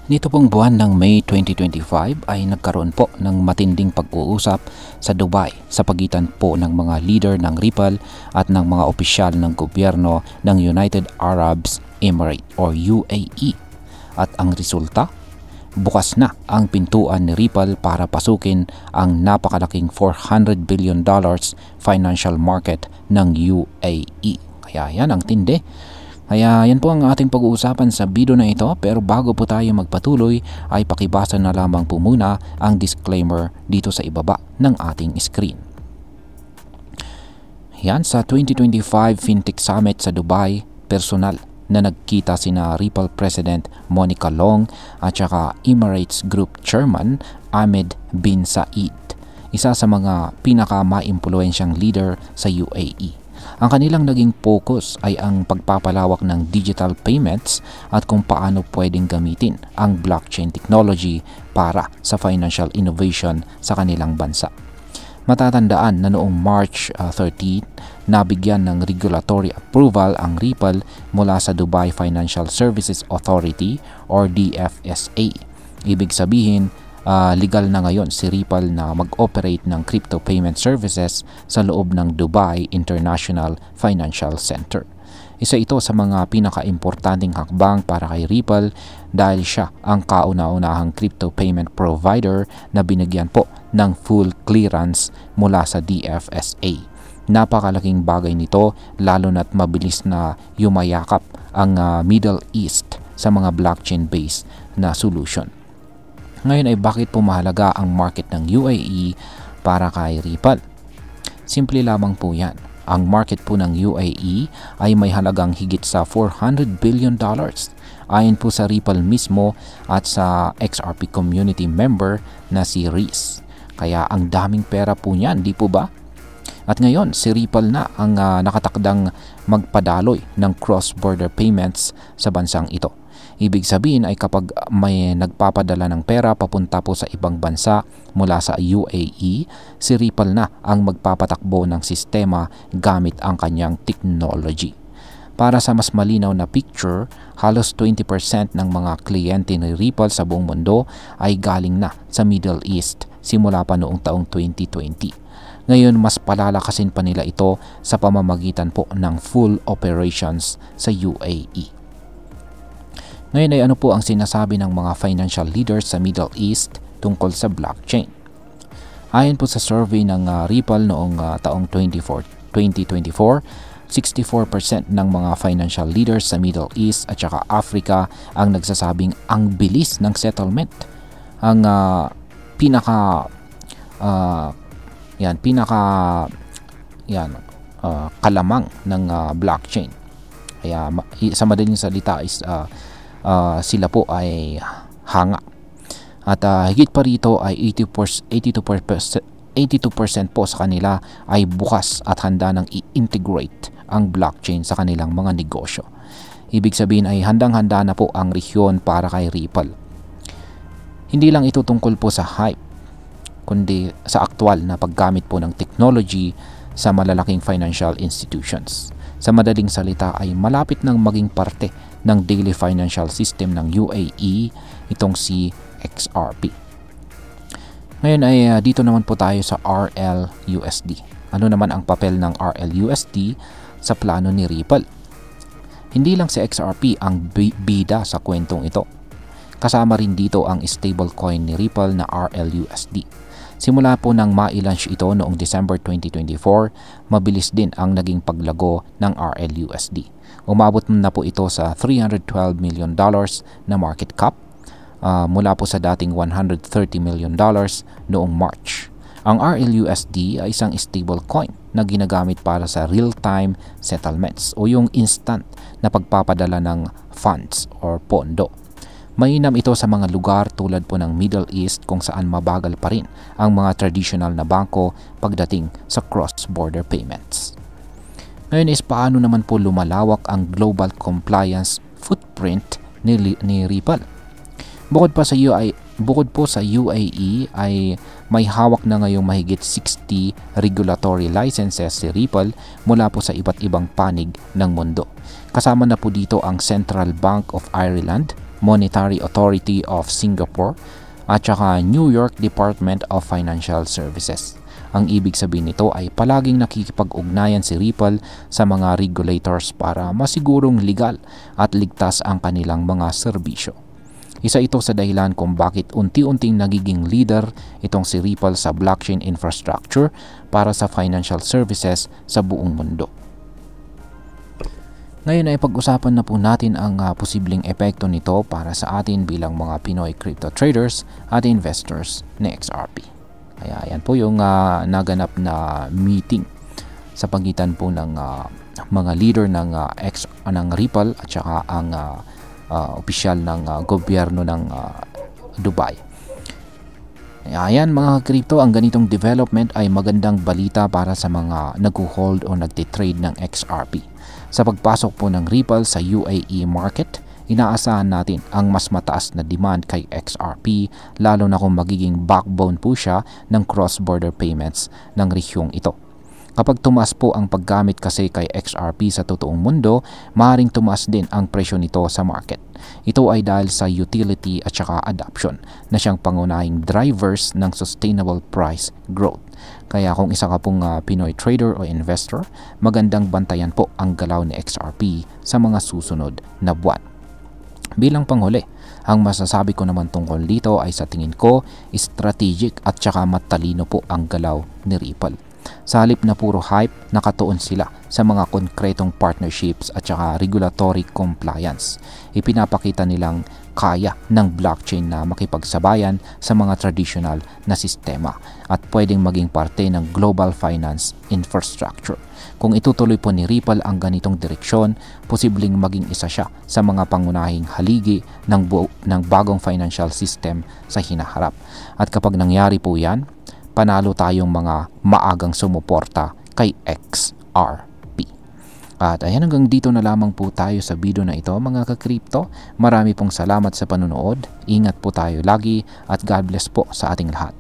Nito pong buwan ng May 2025 ay nagkaroon po ng matinding pag-uusap sa Dubai sa pagitan po ng mga leader ng Ripple at ng mga opisyal ng gobyerno ng United Arab Emirates or UAE. At ang resulta, bukas na ang pintuan ni Ripple para pasukin ang napakalaking $400 billion financial market ng UAE. Kaya yan ang tindi. Kaya yan po ang ating pag-uusapan sa video na ito, pero bago po tayo magpatuloy ay pakibasa na lamang po muna ang disclaimer dito sa ibaba ng ating screen. Yan, sa 2025 FinTech Summit sa Dubai, personal na nagkita sina Ripple President Monica Long at saka Emirates Group Chairman Ahmed bin Said, isa sa mga pinaka-maimpluwensyang leader sa UAE. Ang kanilang naging focus ay ang pagpapalawak ng digital payments at kung paano pwedeng gamitin ang blockchain technology para sa financial innovation sa kanilang bansa. Matatandaan na noong March 13, nabigyan ng regulatory approval ang Ripple mula sa Dubai Financial Services Authority or DFSA. Ibig sabihin, legal na ngayon si Ripple na mag-operate ng crypto payment services sa loob ng Dubai International Financial Center. Isa ito sa mga pinaka-importanting hakbang para kay Ripple dahil siya ang kauna-unahang crypto payment provider na binigyan po ng full clearance mula sa DFSA. Napakalaking bagay nito lalo na't mabilis na yumayakap ang Middle East sa mga blockchain-based na solution. Ngayon ay bakit po mahalaga ang market ng UAE para kay Ripple? Simple lamang po yan. Ang market po ng UAE ay may halagang higit sa $400 billion ayon po sa Ripple mismo at sa XRP community member na si Reese. Kaya ang daming pera po niyan, di po ba? At ngayon, si Ripple na ang nakatakdang magpadaloy ng cross-border payments sa bansang ito. Ibig sabihin ay kapag may nagpapadala ng pera papunta po sa ibang bansa mula sa UAE, si Ripple na ang magpapatakbo ng sistema gamit ang kanyang technology. Para sa mas malinaw na picture, halos 20% ng mga kliyente ni Ripple sa buong mundo ay galing na sa Middle East simula pa noong taong 2020. Ngayon, mas palalakasin pa nila ito sa pamamagitan po ng full operations sa UAE. Ngayon ay ano po ang sinasabi ng mga financial leaders sa Middle East tungkol sa blockchain? Ayon po sa survey ng Ripple noong taong 2024, 64% ng mga financial leaders sa Middle East at saka Africa ang nagsasabing ang bilis ng settlement. Ang kalamang ng blockchain. Kaya sa madaling salita is sila po ay hanga. At higit pa rito ay 82% po sa kanila ay bukas at handa nang i-integrate ang blockchain sa kanilang mga negosyo. Ibig sabihin ay handang-handa na po ang rehiyon para kay Ripple. Hindi lang ito tungkol po sa hype, kundi sa aktual na paggamit po ng technology sa malalaking financial institutions. Sa madaling salita ay malapit nang maging parte ng daily financial system ng UAE itong si XRP. Ngayon ay dito naman po tayo sa RLUSD. Ano naman ang papel ng RLUSD sa plano ni Ripple? Hindi lang si XRP ang bida sa kwentong ito. Kasama rin dito ang stablecoin ni Ripple na RLUSD. Simula po nang ma-launch ito noong December 2024, mabilis din ang naging paglago ng RLUSD. Umabot na po ito sa $312 million na market cap mula po sa dating $130 million noong March. Ang RLUSD ay isang stablecoin na ginagamit para sa real-time settlements o yung instant na pagpapadala ng funds or pondo. Mainam ito sa mga lugar tulad po ng Middle East kung saan mabagal pa rin ang mga traditional na bangko pagdating sa cross-border payments. Ngayon is paano naman po lumalawak ang global compliance footprint ni Ripple? Bukod po sa UAE ay may hawak na ngayong mahigit 60 regulatory licenses si Ripple mula po sa iba't ibang panig ng mundo. Kasama na po dito ang Central Bank of Ireland Monetary Authority of Singapore at saka New York Department of Financial Services. Ang ibig sabihin nito ay palaging nakikipag-ugnayan si Ripple sa mga regulators para masigurong legal at ligtas ang kanilang mga serbisyo. Isa ito sa dahilan kung bakit unti-unting nagiging leader itong si Ripple sa blockchain infrastructure para sa financial services sa buong mundo. Ngayon ay pag-usapan na po natin ang posibleng epekto nito para sa atin bilang mga Pinoy crypto traders at investors ni XRP. Kaya yan po yung naganap na meeting sa pagitan po ng mga leader ng Ripple at saka ang opisyal ng gobyerno ng Dubai. Ayan mga crypto, ang ganitong development ay magandang balita para sa mga nag-hold o nagtitrade ng XRP. Sa pagpasok po ng Ripple sa UAE market, inaasahan natin ang mas mataas na demand kay XRP lalo na kung magiging backbone po siya ng cross-border payments ng rehiyong ito. Kapag tumaas po ang paggamit kasi kay XRP sa totoong mundo, maaaring tumaas din ang presyo nito sa market. Ito ay dahil sa utility at saka adoption na siyang pangunahing drivers ng sustainable price growth. Kaya kung isa ka pong Pinoy trader o investor, magandang bantayan po ang galaw ni XRP sa mga susunod na buwan. Bilang panghuli, ang masasabi ko naman tungkol dito ay sa tingin ko, strategic at saka matalino po ang galaw ni Ripple. Sa halip na puro hype, nakatuon sila sa mga konkretong partnerships at saka regulatory compliance. Ipinapakita nilang kaya ng blockchain na makipagsabayan sa mga traditional na sistema at pwedeng maging parte ng global finance infrastructure. Kung itutuloy po ni Ripple ang ganitong direksyon, posibleng maging isa siya sa mga pangunahing haligi ng bagong financial system sa hinaharap. At kapag nangyari po yan, panalo tayong mga maagang sumuporta kay XRP. At ayan, hanggang dito na lamang po tayo sa video na ito mga ka-crypto. Marami pong salamat sa panonood. Ingat po tayo lagi at God bless po sa ating lahat.